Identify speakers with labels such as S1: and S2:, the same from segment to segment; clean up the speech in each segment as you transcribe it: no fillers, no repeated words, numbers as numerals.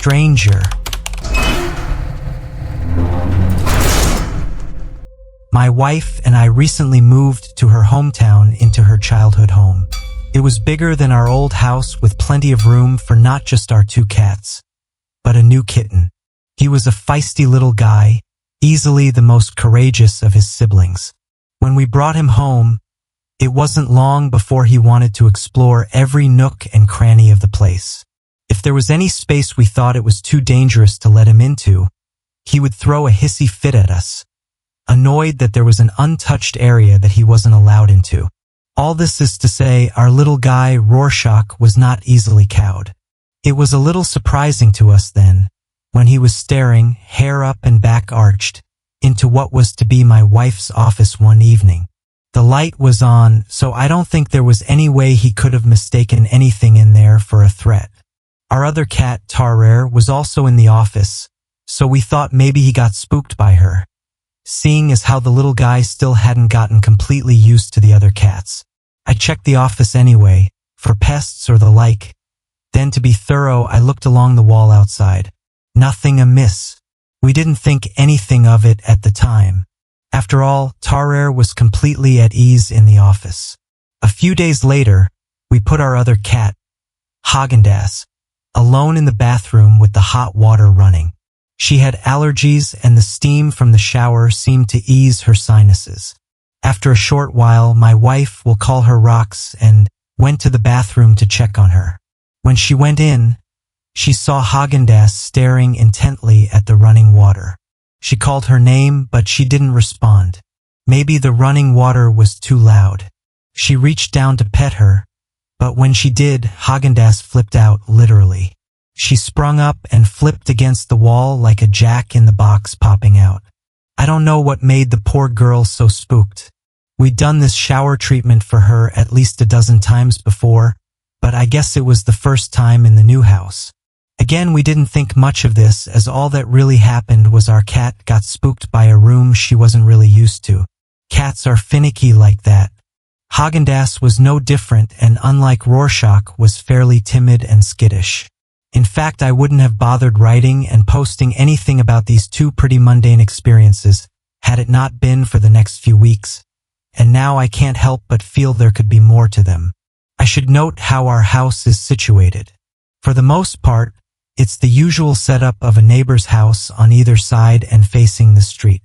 S1: stranger. My wife and I recently moved to her hometown into her childhood home. It was bigger than our old house with plenty of room for not just our 2 cats, but a new kitten. He was a feisty little guy, easily the most courageous of his siblings. When we brought him home, it wasn't long before he wanted to explore every nook and cranny of the place. If there was any space we thought it was too dangerous to let him into, he would throw a hissy fit at us, annoyed that there was an untouched area that he wasn't allowed into. All this is to say, our little guy, Rorschach, was not easily cowed. It was a little surprising to us then, when he was staring, hair up and back arched, into what was to be my wife's office one evening. The light was on, so I don't think there was any way he could have mistaken anything in there for a threat. Our other cat, Tarare, was also in the office, so we thought maybe he got spooked by her, seeing as how the little guy still hadn't gotten completely used to the other cats. I checked the office anyway, for pests or the like. Then to be thorough, I looked along the wall outside. Nothing amiss. We didn't think anything of it at the time. After all, Tarare was completely at ease in the office. A few days later, we put our other cat, Haagen-Dazs, alone in the bathroom with the hot water running. She had allergies and the steam from the shower seemed to ease her sinuses. After a short while, my wife, we'll call her Rox, and went to the bathroom to check on her. When she went in, she saw Haagen-Dazs staring intently at the running water. She called her name, but she didn't respond. Maybe the running water was too loud. She reached down to pet her, but when she did, Haagen-Dazs flipped out, literally. She sprung up and flipped against the wall like a jack-in-the-box popping out. I don't know what made the poor girl so spooked. We'd done this shower treatment for her at least a dozen times before, but I guess it was the first time in the new house. Again, we didn't think much of this, as all that really happened was our cat got spooked by a room she wasn't really used to. Cats are finicky like that. Haagen-Dazs was no different, and unlike Rorschach, was fairly timid and skittish. In fact, I wouldn't have bothered writing and posting anything about these 2 pretty mundane experiences had it not been for the next few weeks, and now I can't help but feel there could be more to them. I should note how our house is situated. For the most part, it's the usual setup of a neighbor's house on either side and facing the street.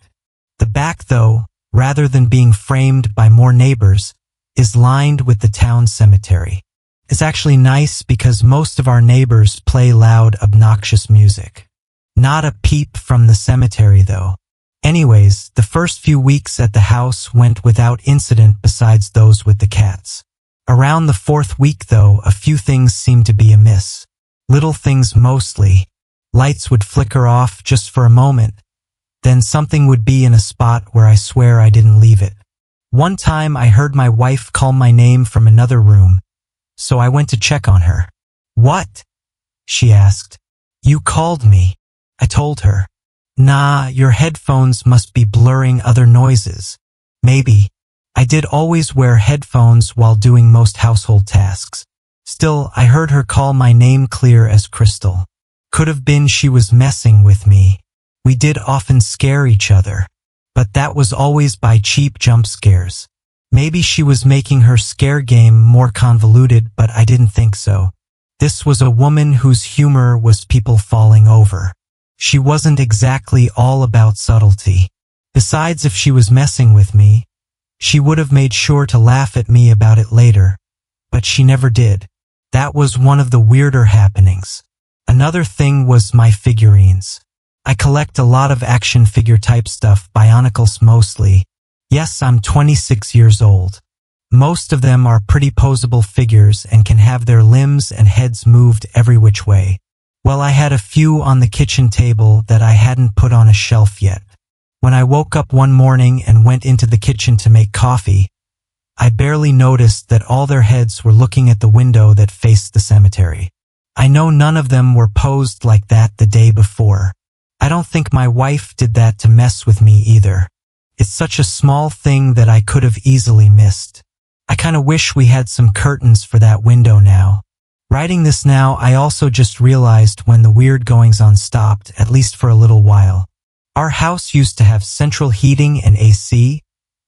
S1: The back, though, rather than being framed by more neighbors, is lined with the town cemetery. It's actually nice because most of our neighbors play loud, obnoxious music. Not a peep from the cemetery, though. Anyways, the first few weeks at the house went without incident besides those with the cats. Around the 4th week, though, a few things seemed to be amiss. Little things mostly. Lights would flicker off just for a moment. Then something would be in a spot where I swear I didn't leave it. One time I heard my wife call my name from another room, so I went to check on her. "What?" she asked. "You called me," I told her. "Nah, your headphones must be blurring other noises." Maybe. I did always wear headphones while doing most household tasks. Still, I heard her call my name clear as crystal. Could have been she was messing with me. We did often scare each other, but that was always by cheap jump scares. Maybe she was making her scare game more convoluted, but I didn't think so. This was a woman whose humor was people falling over. She wasn't exactly all about subtlety. Besides, if she was messing with me, she would have made sure to laugh at me about it later, but she never did. That was one of the weirder happenings. Another thing was my figurines. I collect a lot of action figure type stuff, Bionicles mostly. Yes, I'm 26 years old. Most of them are pretty posable figures and can have their limbs and heads moved every which way. Well, I had a few on the kitchen table that I hadn't put on a shelf yet. When I woke up one morning and went into the kitchen to make coffee, I barely noticed that all their heads were looking at the window that faced the cemetery. I know none of them were posed like that the day before. I don't think my wife did that to mess with me either. It's such a small thing that I could have easily missed. I kinda wish we had some curtains for that window now. Writing this now, I also just realized when the weird goings-on stopped, at least for a little while. Our house used to have central heating and AC,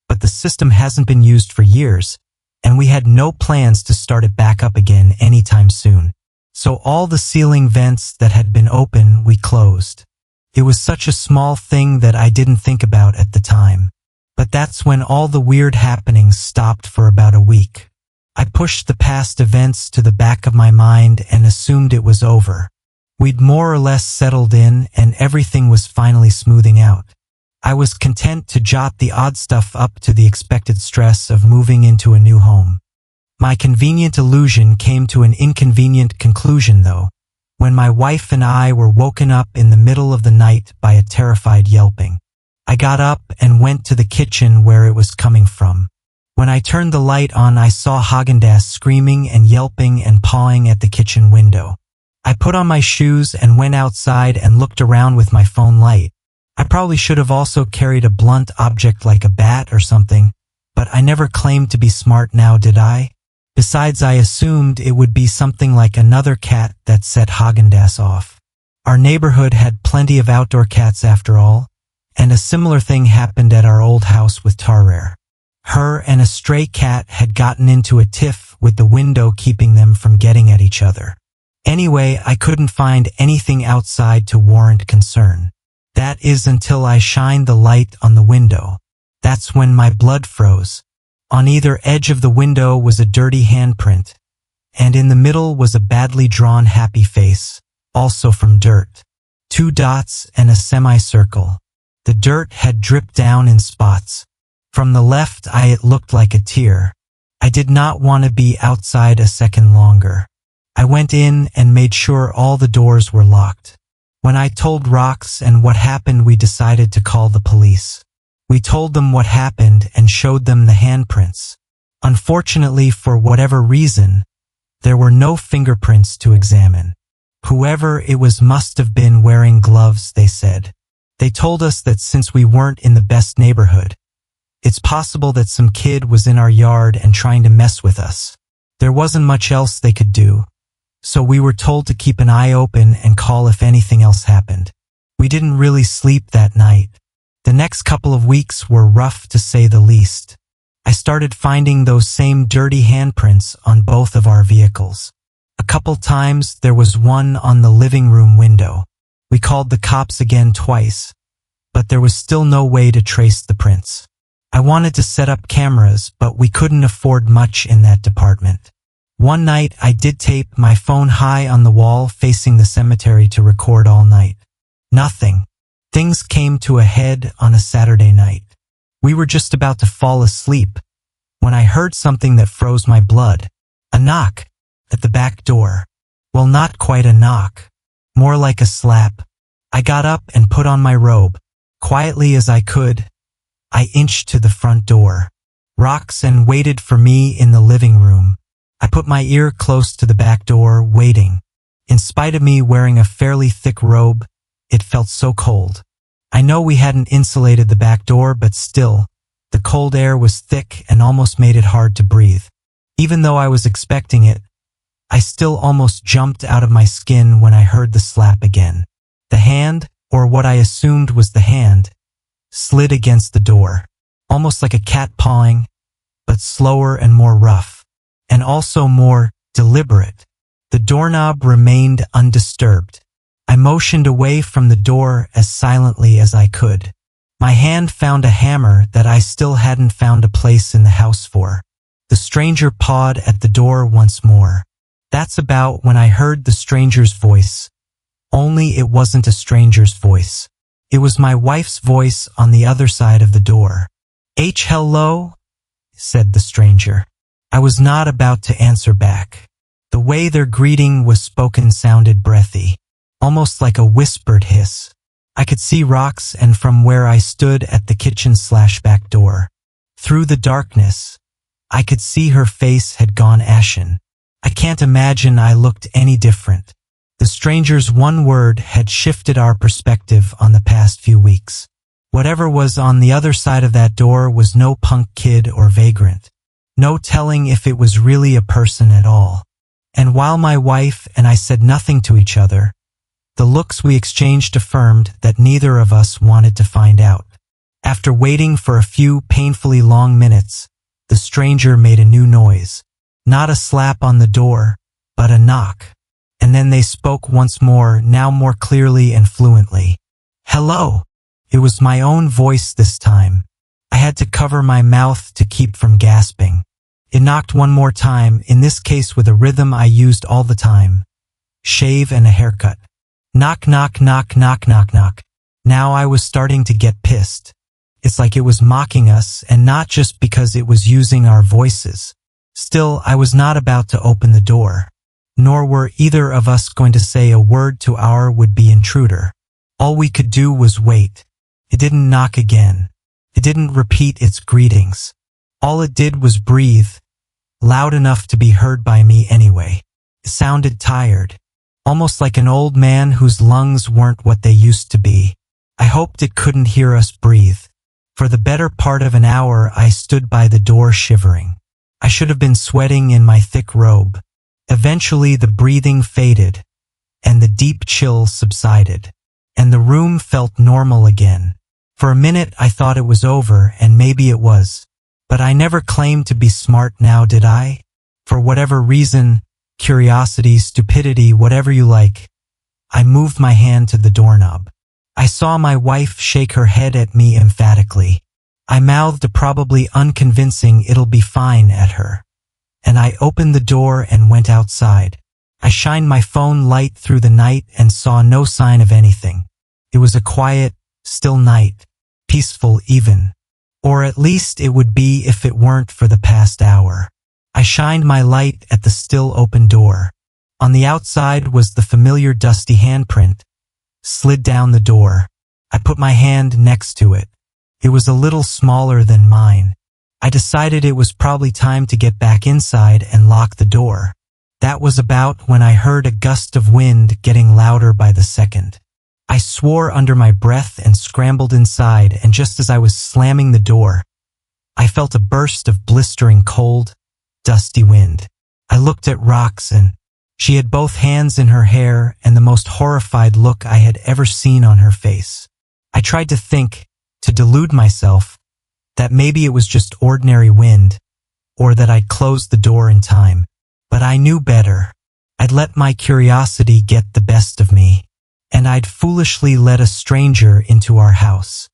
S1: but the system hasn't been used for years, and we had no plans to start it back up again anytime soon. So all the ceiling vents that had been open, we closed. It was such a small thing that I didn't think about at the time. But that's when all the weird happenings stopped for about a week. I pushed the past events to the back of my mind and assumed it was over. We'd more or less settled in and everything was finally smoothing out. I was content to jot the odd stuff up to the expected stress of moving into a new home. My convenient illusion came to an inconvenient conclusion, though, when my wife and I were woken up in the middle of the night by a terrified yelping. I got up and went to the kitchen where it was coming from. When I turned the light on, I saw Haagen-Dazs screaming and yelping and pawing at the kitchen window. I put on my shoes and went outside and looked around with my phone light. I probably should have also carried a blunt object like a bat or something, but I never claimed to be smart now, did I? Besides, I assumed it would be something like another cat that set Haagen-Dazs off. Our neighborhood had plenty of outdoor cats after all, and a similar thing happened at our old house with Tarare. Her and a stray cat had gotten into a tiff with the window, keeping them from getting at each other. Anyway, I couldn't find anything outside to warrant concern. That is until I shined the light on the window. That's when my blood froze. On either edge of the window was a dirty handprint, and in the middle was a badly drawn happy face, also from dirt. 2 dots and a semicircle. The dirt had dripped down in spots. From the left eye it looked like a tear. I did not want to be outside a second longer. I went in and made sure all the doors were locked. When I told Rox and what happened, we decided to call the police. We told them what happened and showed them the handprints. Unfortunately, for whatever reason, there were no fingerprints to examine. Whoever it was must have been wearing gloves, they said. They told us that since we weren't in the best neighborhood, it's possible that some kid was in our yard and trying to mess with us. There wasn't much else they could do, so we were told to keep an eye open and call if anything else happened. We didn't really sleep that night. The next couple of weeks were rough, to say the least. I started finding those same dirty handprints on both of our vehicles. A couple times there was one on the living room window. We called the cops again twice, but there was still no way to trace the prints. I wanted to set up cameras, but we couldn't afford much in that department. One night I did tape my phone high on the wall facing the cemetery to record all night. Nothing. Things came to a head on a Saturday night. We were just about to fall asleep when I heard something that froze my blood. A knock at the back door. Well, not quite a knock. More like a slap. I got up and put on my robe. Quietly as I could, I inched to the front door. Roxanne waited for me in the living room. I put my ear close to the back door, waiting. In spite of me wearing a fairly thick robe, it felt so cold. I know we hadn't insulated the back door, but still, the cold air was thick and almost made it hard to breathe. Even though I was expecting it, I still almost jumped out of my skin when I heard the slap again. The hand, or what I assumed was the hand, slid against the door, almost like a cat pawing, but slower and more rough, and also more deliberate. The doorknob remained undisturbed. I motioned away from the door as silently as I could. My hand found a hammer that I still hadn't found a place in the house for. The stranger pawed at the door once more. That's about when I heard the stranger's voice. Only it wasn't a stranger's voice. It was my wife's voice on the other side of the door. Hello? Said the stranger. I was not about to answer back. The way their greeting was spoken sounded breathy, almost like a whispered hiss. I could see Rox, and from where I stood at the kitchen/back door. Through the darkness, I could see her face had gone ashen. I can't imagine I looked any different. The stranger's one word had shifted our perspective on the past few weeks. Whatever was on the other side of that door was no punk kid or vagrant. No telling if it was really a person at all. And while my wife and I said nothing to each other, the looks we exchanged affirmed that neither of us wanted to find out. After waiting for a few painfully long minutes, the stranger made a new noise. Not a slap on the door, but a knock. And then they spoke once more, now more clearly and fluently. "Hello." It was my own voice this time. I had to cover my mouth to keep from gasping. It knocked one more time, in this case with a rhythm I used all the time. Shave and a haircut. Knock, knock, knock, knock, knock, knock. Now I was starting to get pissed. It's like it was mocking us, and not just because it was using our voices. Still, I was not about to open the door. Nor were either of us going to say a word to our would-be intruder. All we could do was wait. It didn't knock again. It didn't repeat its greetings. All it did was breathe, loud enough to be heard by me anyway. It sounded tired, almost like an old man whose lungs weren't what they used to be. I hoped it couldn't hear us breathe. For the better part of an hour I stood by the door shivering. I should have been sweating in my thick robe. Eventually the breathing faded, and the deep chill subsided, and the room felt normal again. For a minute I thought it was over, and maybe it was. But I never claimed to be smart now, did I? For whatever reason, curiosity, stupidity, whatever you like, I moved my hand to the doorknob. I saw my wife shake her head at me emphatically. I mouthed a probably unconvincing "it'll be fine" at her. And I opened the door and went outside. I shined my phone light through the night and saw no sign of anything. It was a quiet, still night, peaceful even. Or at least it would be if it weren't for the past hour. I shined my light at the still open door. On the outside was the familiar dusty handprint. Slid down the door. I put my hand next to it. It was a little smaller than mine. I decided it was probably time to get back inside and lock the door. That was about when I heard a gust of wind getting louder by the second. I swore under my breath and scrambled inside, and just as I was slamming the door, I felt a burst of blistering cold, dusty wind. I looked at Roxanne. She had both hands in her hair and the most horrified look I had ever seen on her face. I tried to think, to delude myself, that maybe it was just ordinary wind, or that I'd closed the door in time. But I knew better. I'd let my curiosity get the best of me, and I'd foolishly let a stranger into our house.